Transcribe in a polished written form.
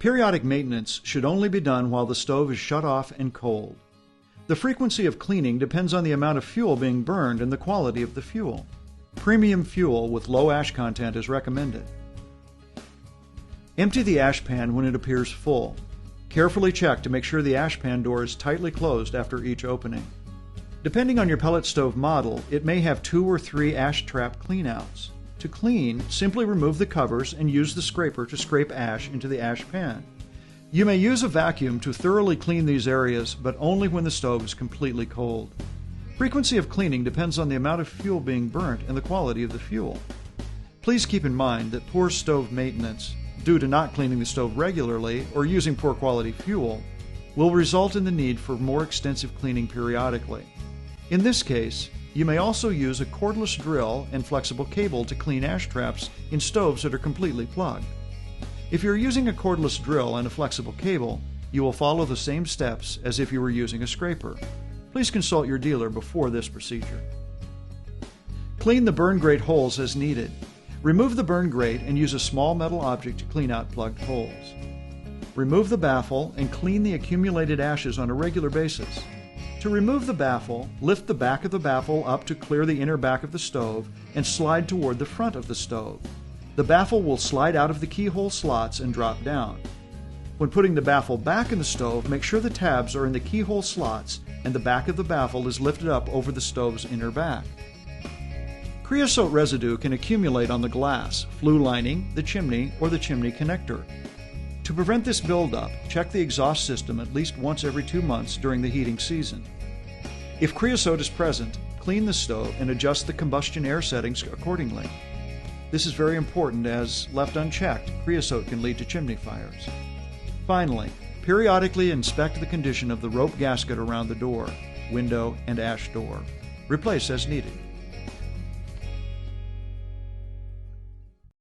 Periodic maintenance should only be done while the stove is shut off and cold. The frequency of cleaning depends on the amount of fuel being burned and the quality of the fuel. Premium fuel with low ash content is recommended. Empty the ash pan when it appears full. Carefully check to make sure the ash pan door is tightly closed after each opening. Depending on your pellet stove model, it may have 2 or 3 ash trap cleanouts. To clean, simply remove the covers and use the scraper to scrape ash into the ash pan. You may use a vacuum to thoroughly clean these areas, but only when the stove is completely cold. Frequency of cleaning depends on the amount of fuel being burnt and the quality of the fuel. Please keep in mind that poor stove maintenance, due to not cleaning the stove regularly or using poor quality fuel, will result in the need for more extensive cleaning periodically. In this case, you may also use a cordless drill and flexible cable to clean ash traps in stoves that are completely plugged. If you're using a cordless drill and a flexible cable, you will follow the same steps as if you were using a scraper. Please consult your dealer before this procedure. Clean the burn grate holes as needed. Remove the burn grate and use a small metal object to clean out plugged holes. Remove the baffle and clean the accumulated ashes on a regular basis. To remove the baffle, lift the back of the baffle up to clear the inner back of the stove and slide toward the front of the stove. The baffle will slide out of the keyhole slots and drop down. When putting the baffle back in the stove, make sure the tabs are in the keyhole slots and the back of the baffle is lifted up over the stove's inner back. Creosote residue can accumulate on the glass, flue lining, the chimney, or the chimney connector. To prevent this buildup, check the exhaust system at least once every 2 months during the heating season. If creosote is present, clean the stove and adjust the combustion air settings accordingly. This is very important as, left unchecked, creosote can lead to chimney fires. Finally, periodically inspect the condition of the rope gasket around the door, window, and ash door. Replace as needed.